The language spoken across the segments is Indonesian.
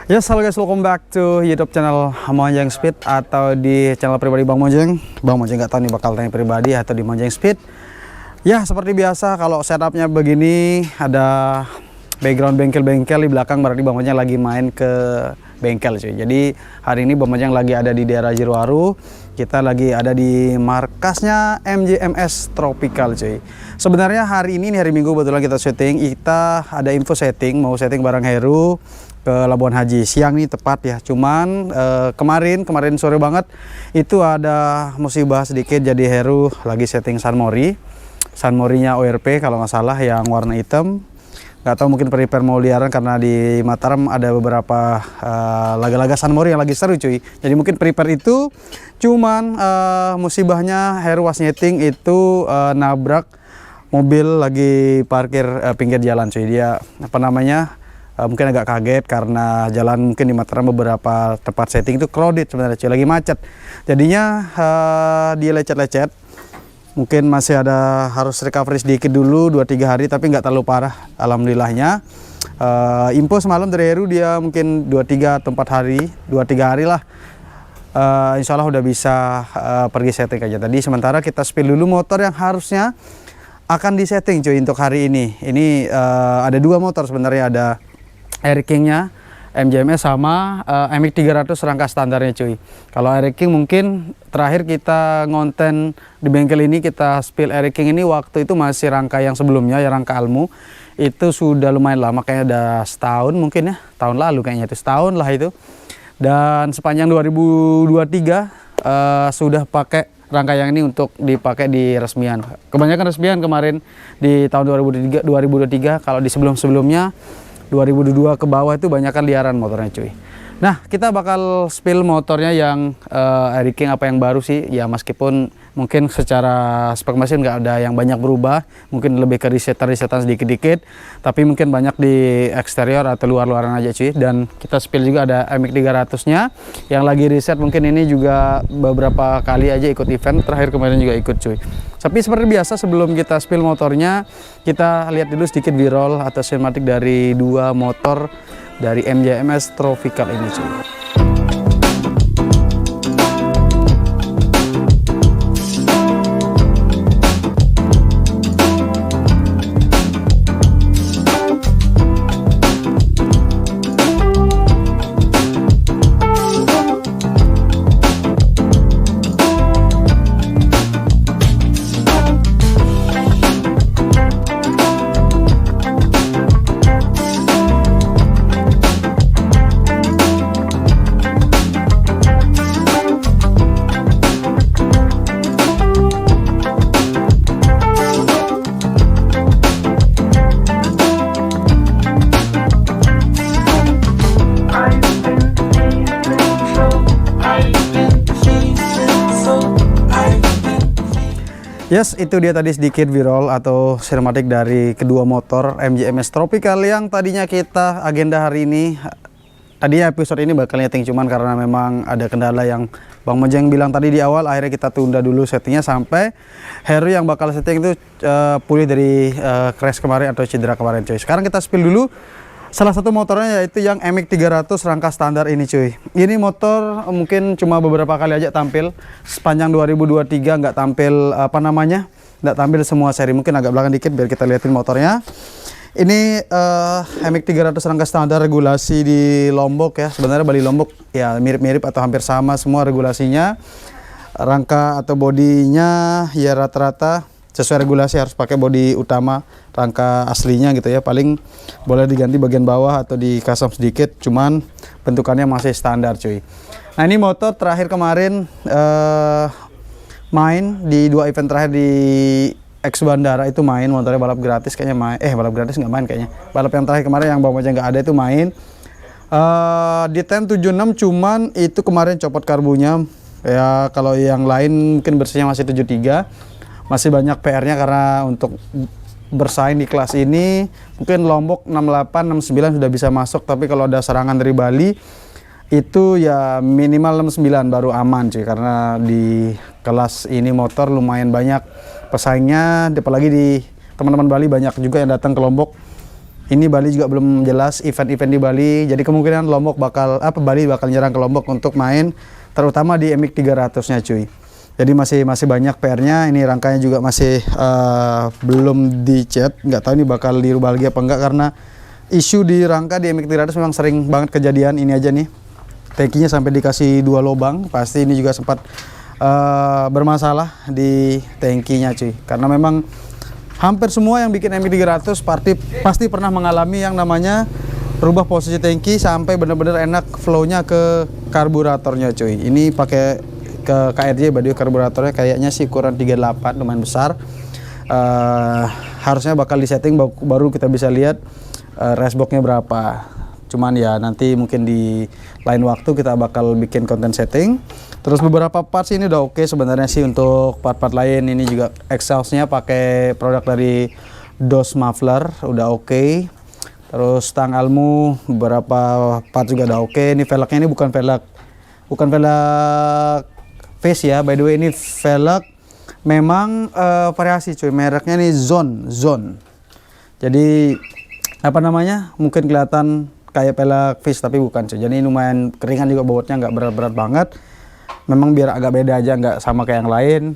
Yes, halo guys, welcome back to YouTube channel Monjeng Speed atau di channel pribadi Bang Monjeng. Bang Monjeng nggak tahu nih bakal tanya pribadi atau di Monjeng Speed. Ya, seperti biasa kalau setupnya begini, ada background bengkel-bengkel di belakang, berarti Bang Monjeng lagi main ke bengkel cuy. Jadi hari ini Bang Monjeng lagi ada di daerah Jeruwaru. Kita lagi ada di markasnya MJMS Tropical cuy. Sebenarnya hari ini hari Minggu kebetulan kita syuting. Kita ada info setting, mau setting barang Heru ke Labuan Haji siang nih tepat ya. Cuman kemarin sore banget itu ada musibah sedikit, jadi Heru lagi setting Sunmori-nya ORP kalau nggak salah yang warna hitam. Nggak tahu mungkin prepare mau liaran karena di Mataram ada beberapa laga-laga Sunmori yang lagi seru cuy. Jadi mungkin prepare itu, cuman musibahnya Heru was nyeting itu nabrak mobil lagi parkir pinggir jalan cuy. Dia mungkin agak kaget karena jalan mungkin di Mataram beberapa tempat setting itu crowded sebenarnya cuy, lagi macet. Jadinya dia lecet-lecet. Mungkin masih ada harus recovery sedikit dulu 2-3 hari, tapi nggak terlalu parah alhamdulillahnya. Info semalam dari Heru dia mungkin 2-3 hari lah. Insya Allah udah bisa pergi setting aja. Tadi sementara kita spill dulu motor yang harusnya akan disetting cuy untuk hari ini. Ini ada 2 motor sebenarnya, ada Air King-nya MJMS sama MX 300 rangka standarnya cuy. Kalau Air King mungkin terakhir kita ngonten di bengkel ini, kita spill Air King ini waktu itu masih rangka yang sebelumnya ya, rangka Almu. Itu sudah lumayan lama, kayaknya udah setahun mungkin ya, tahun lalu kayaknya itu, setahun lah itu. Dan sepanjang 2023 sudah pakai rangka yang ini untuk dipakai di resmian. Kebanyakan resmian kemarin di tahun 2023, kalau di sebelum-sebelumnya 2022 ke bawah itu banyak kan liaran motornya cuy. Nah, kita bakal spill motornya yang Air King apa yang baru sih ya, meskipun mungkin secara spek mesin nggak ada yang banyak berubah, mungkin lebih ke risetan sedikit-dikit, tapi mungkin banyak di eksterior atau luar-luaran aja cuy. Dan kita spill juga ada MX 300 nya yang lagi riset, mungkin ini juga beberapa kali aja ikut event, terakhir kemarin juga ikut cuy. Tapi seperti biasa sebelum kita spill motornya, kita lihat dulu sedikit B-roll atau sinematik dari 2 motor dari MJMS Tropical ini cuy. Yes, itu dia tadi sedikit B-roll atau sinematik dari kedua motor MJMS Tropical yang tadinya kita agenda hari ini. Tadinya episode ini bakal nyeting, cuman karena memang ada kendala yang Bang Monjeng bilang tadi di awal, akhirnya kita tunda dulu settingnya sampai Heru yang bakal setting itu pulih dari crash kemarin atau cedera kemarin cuy. Sekarang kita spill dulu salah satu motornya, yaitu yang MX 300 rangka standar ini cuy. Ini motor mungkin cuma beberapa kali aja tampil sepanjang 2023, nggak tampil nggak tampil semua seri. Mungkin agak belakang dikit biar kita lihatin motornya. Ini MX 300 rangka standar regulasi di Lombok ya. Sebenarnya Bali Lombok ya mirip-mirip atau hampir sama semua regulasinya. Rangka atau bodinya ya rata-rata sesuai regulasi, harus pakai bodi utama rangka aslinya gitu ya. Paling boleh diganti bagian bawah atau di custom sedikit, cuman bentukannya masih standar cuy. Nah, ini motor terakhir kemarin main di 2 event terakhir di X Bandara itu main, motornya balap gratis kayaknya main. Balap gratis nggak main kayaknya. Balap yang terakhir kemarin yang Bang Monjeng nggak ada itu main. Di TEM 76, cuman itu kemarin copot karbunya. Ya kalau yang lain mungkin bersihnya masih 73. Masih banyak PR-nya karena untuk bersaing di kelas ini mungkin Lombok 68, 69 sudah bisa masuk, tapi kalau ada serangan dari Bali itu ya minimal 69 baru aman cuy, karena di kelas ini motor lumayan banyak pesaingnya, apalagi di teman-teman Bali banyak juga yang datang ke Lombok Ini Bali juga belum jelas event-event di Bali. Jadi kemungkinan Bali bakal nyerang ke Lombok untuk main, terutama di MX 300-nya cuy. Jadi masih banyak PR-nya. Ini rangkanya juga masih belum dicat. Nggak tahu ini bakal dirubah lagi apa enggak, karena isu di rangka di MX 300 memang sering banget kejadian. Ini aja nih, tankinya sampai dikasih 2 lubang. Pasti ini juga sempat bermasalah di tankinya cuy, karena memang hampir semua yang bikin MX 300 pasti pernah mengalami yang namanya rubah posisi tangki sampai benar-benar enak flow-nya ke karburatornya cuy. Ini pakai ke KRJ body karburatornya kayaknya sih ukuran 38, lumayan besar. Harusnya bakal disetting baru kita bisa lihat resboxnya berapa. Cuman ya nanti mungkin di lain waktu kita bakal bikin konten setting. Terus beberapa parts ini udah oke sebenarnya sih untuk part-part lain. Ini juga exhaustnya pakai produk dari DOS Muffler, udah oke. Terus stang almu beberapa part juga udah oke. Ini velgnya ini bukan velg face ya, by the way ini velg memang variasi cuy, mereknya nih Zone. Jadi apa namanya, mungkin kelihatan kayak velg face tapi bukan cuy. Jadi lumayan keringan juga, bobotnya nggak berat-berat banget. Memang biar agak beda aja, nggak sama kayak yang lain.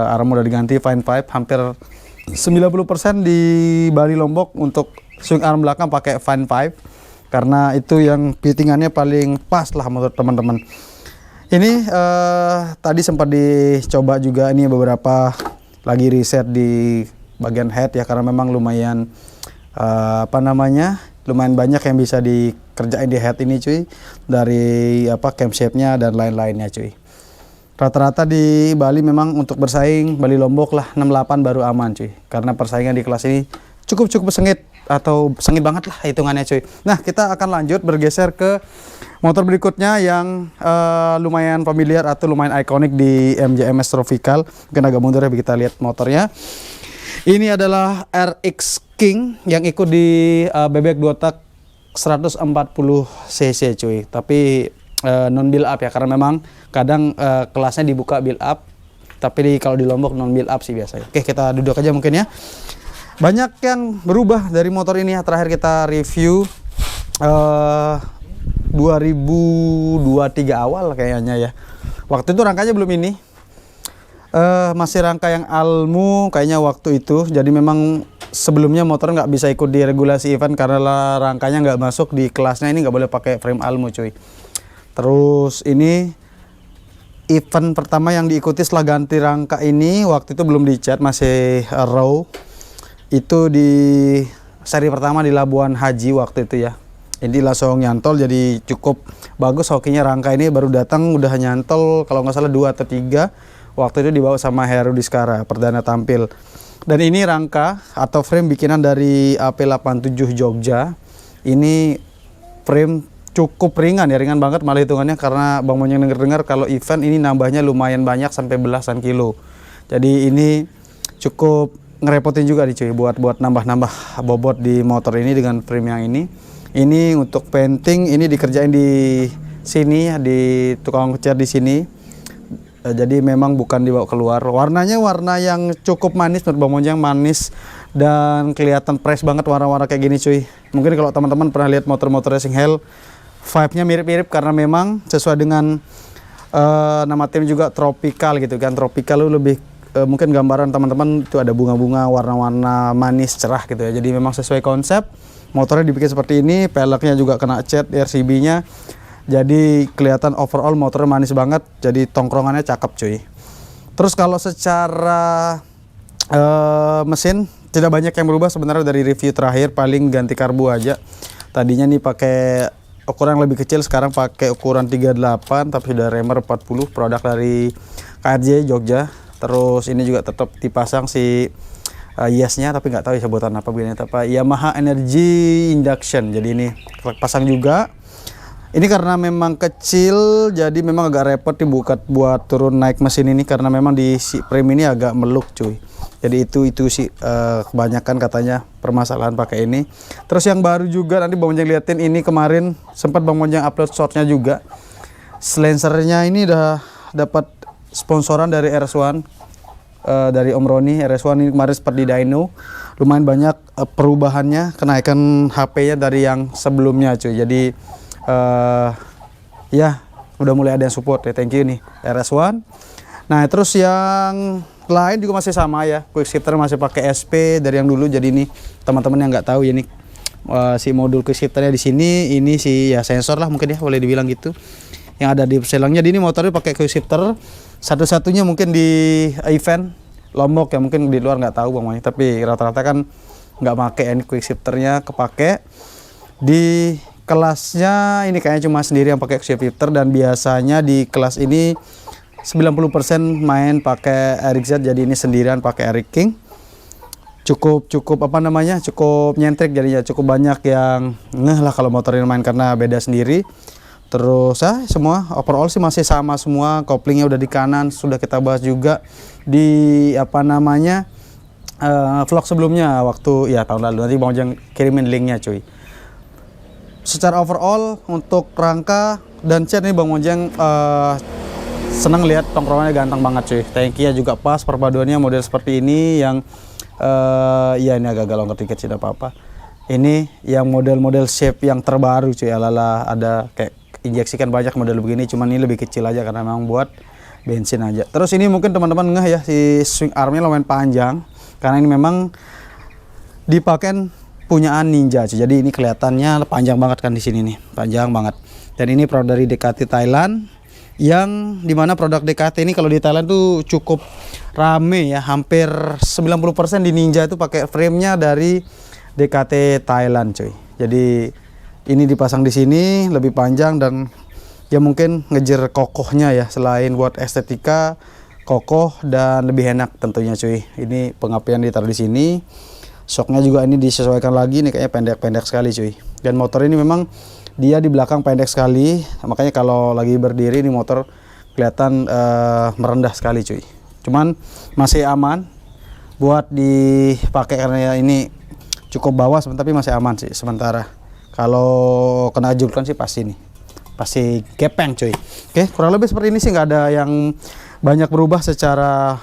Arm udah diganti Fine 5, hampir 90% di Bali Lombok untuk swing arm belakang pakai Fine 5, karena itu yang fittingannya paling pas lah menurut teman-teman. Ini tadi sempat dicoba juga, ini beberapa lagi riset di bagian head ya, karena memang lumayan lumayan banyak yang bisa dikerjain di head ini cuy, dari camshaft-nya dan lain-lainnya cuy. Rata-rata di Bali memang untuk bersaing Bali Lombok lah 68 baru aman cuy, karena persaingan di kelas ini cukup sengit, atau sengit banget lah hitungannya cuy. Nah, kita akan lanjut bergeser ke motor berikutnya yang lumayan familiar atau lumayan ikonik di MJMS Tropical. Mungkin agak mundur ya, kita lihat motornya. Ini adalah RX King yang ikut di bebek 2 tak 140 cc cuy, tapi non build up ya, karena memang kadang kelasnya dibuka build up, tapi kalau di Lombok non build up sih biasanya. Oke, kita duduk aja mungkin ya. Banyak yang berubah dari motor ini ya. Terakhir kita review 2023 awal kayaknya ya. Waktu itu rangkanya belum ini, masih rangka yang Almu kayaknya waktu itu. Jadi memang sebelumnya motor nggak bisa ikut di regulasi event karena rangkanya nggak masuk di kelasnya, ini nggak boleh pakai frame Almu cuy. Terus ini event pertama yang diikuti setelah ganti rangka ini, waktu itu belum dicat, masih raw. Itu di seri pertama di Labuan Haji waktu itu ya. Ini langsung nyantol, jadi cukup bagus hokinya. Rangka ini baru datang udah nyantol kalau nggak salah 2 atau 3. Waktu itu dibawa sama Heru Diskara perdana tampil. Dan ini rangka atau frame bikinan dari AP87 Jogja. Ini frame cukup ringan ya, ringan banget malah hitungannya, karena Bang Monyeng dengar kalau event ini nambahnya lumayan banyak sampai belasan kilo. Jadi ini cukup ngerepotin juga nih cuy, buat nambah bobot di motor ini dengan frame yang ini. Ini untuk painting ini dikerjain di sini ya, di tukang cat di sini. Jadi memang bukan dibawa keluar. Warnanya warna yang cukup manis menurut Bang Monyeng, manis dan kelihatan fresh banget warna-warna kayak gini cuy. Mungkin kalau teman-teman pernah lihat motor-motor racing hell, vibe-nya mirip-mirip karena memang sesuai dengan nama tim juga tropical gitu kan. Tropical lu lebih mungkin gambaran teman-teman itu ada bunga-bunga, warna-warna manis cerah gitu ya. Jadi memang sesuai konsep. Motornya dibikin seperti ini, peleknya juga kena cat RCB-nya. Jadi kelihatan overall motornya manis banget. Jadi tongkrongannya cakep cuy. Terus kalau secara mesin tidak banyak yang berubah sebenarnya dari review terakhir, paling ganti karbu aja. Tadinya nih pakai ukuran yang lebih kecil, sekarang pakai ukuran 38 tapi sudah remer 40, produk dari KRJ Jogja. Terus ini juga tetap dipasang si Yes-nya, tapi nggak tahu ya sebutan apa begini, apa Yamaha Energy Induction. Jadi ini pasang juga. Ini karena memang kecil, jadi memang agak repot dibuat buat turun naik mesin ini, karena memang di si frame ini agak meluk cuy. Jadi itu sih kebanyakan katanya permasalahan pakai ini. Terus yang baru juga nanti Bang Monyeng liatin, ini kemarin sempat Bang Monyeng upload shortnya juga. Silencernya ini udah dapat sponsoran dari RS1. dari Om Roni RS1 ini kemarin seperti dyno. Lumayan banyak perubahannya, kenaikan HP-nya dari yang sebelumnya cuy. Jadi ya udah mulai ada yang support ya, thank you nih RS1. Nah terus yang lain juga masih sama ya, quick shifter masih pakai SP dari yang dulu. Jadi ini teman-teman yang nggak tahu ya, nih si modul quick shifternya di sini, ini si ya sensor lah mungkin ya, boleh dibilang gitu yang ada di selangnya. Jadi ini motornya pakai quick shifter satu-satunya mungkin di event Lombok ya, mungkin di luar nggak tahu bang, tapi rata-rata kan nggak pakai ini quick shifternya kepake. Di kelasnya ini kayaknya cuma sendiri yang pakai quick shifter, dan biasanya di kelas ini 90% main pakai Eric Z, jadi ini sendirian pakai Eric King. Cukup apa namanya, cukup nyentrik jadinya, cukup banyak yang ngeh lah kalau motor ini main karena beda sendiri. Terus semua overall sih masih sama semua, koplingnya udah di kanan, sudah kita bahas juga di apa namanya vlog sebelumnya waktu ya tahun lalu. Nanti mau jangan kirimin linknya cuy. Secara overall untuk rangka dan cat ini Bang Mojang seneng lihat tongkrongannya, ganteng banget cuy. Tankinya juga pas, perpaduannya model seperti ini yang ya ini agak longgar dikit sih, tidak apa-apa. Ini yang model-model shape yang terbaru cuy, ala-ala ada kayak injeksikan banyak model begini, cuman ini lebih kecil aja karena memang buat bensin aja. Terus ini mungkin teman-teman ngeh ya, si swing armnya lumayan panjang karena ini memang dipakai punyaan Ninja cuy. Jadi ini kelihatannya panjang banget kan di sini nih, panjang banget. Dan ini produk dari DKT Thailand, yang dimana produk DKT ini kalau di Thailand tuh cukup rame ya, hampir 90% di Ninja itu pakai framenya dari DKT Thailand cuy. Jadi ini dipasang di sini lebih panjang dan ya mungkin ngejar kokohnya ya, selain buat estetika, kokoh dan lebih enak tentunya cuy. Ini pengapian ditaruh di sini, shocknya juga ini disesuaikan lagi nih, kayaknya pendek-pendek sekali cuy. Dan motor ini memang dia di belakang pendek sekali, makanya kalau lagi berdiri ini motor kelihatan merendah sekali cuy. Cuman masih aman buat dipakai karena ini cukup bawah, tapi masih aman sih sementara. Kalau kena jungklan sih pasti nih, pasti gepeng cuy. Oke, kurang lebih seperti ini sih, nggak ada yang banyak berubah secara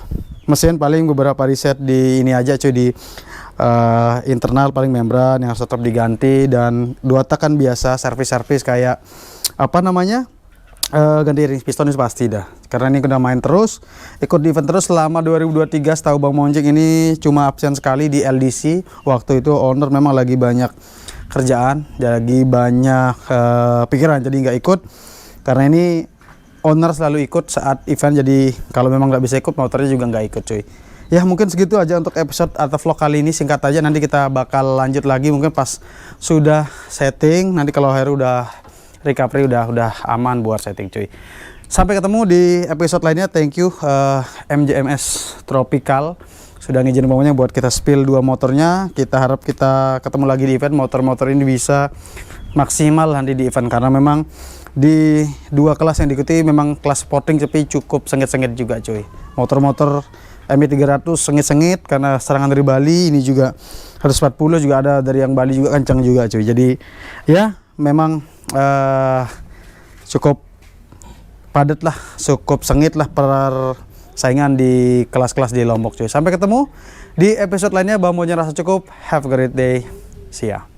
mesin. Paling beberapa reset di ini aja cuy, di internal paling membran yang harus tetap diganti, dan dua tak kan biasa servis kayak apa namanya ganti ring piston itu pasti dah, karena ini udah main terus, ikut di event terus selama 2023. Setahu Bang Monjing ini cuma absen sekali di LDC, waktu itu owner memang lagi banyak kerjaan, lagi banyak pikiran, jadi nggak ikut. Karena ini owner selalu ikut saat event, jadi kalau memang nggak bisa ikut motornya juga nggak ikut cuy. Ya mungkin segitu aja untuk episode atau vlog kali ini, singkat aja. Nanti kita bakal lanjut lagi mungkin pas sudah setting, nanti kalau Heru udah recovery, udah aman buat setting cuy. Sampai ketemu di episode lainnya. Thank you MJMS Tropical sudah ngizinin pokoknya buat kita spill dua motornya. Kita harap kita ketemu lagi di event, motor-motor ini bisa maksimal nanti di event, karena memang di dua kelas yang diikuti memang kelas sporting tapi cukup sengit-sengit juga cuy. Motor-motor MI 300 sengit-sengit karena serangan dari Bali, ini juga 140 juga ada dari yang Bali juga kencang juga cuy. Jadi ya memang cukup padat lah, cukup sengit lah persaingan di kelas-kelas di Lombok cuy. Sampai ketemu di episode lainnya. Bang Mojang rasa cukup. Have a great day. See ya.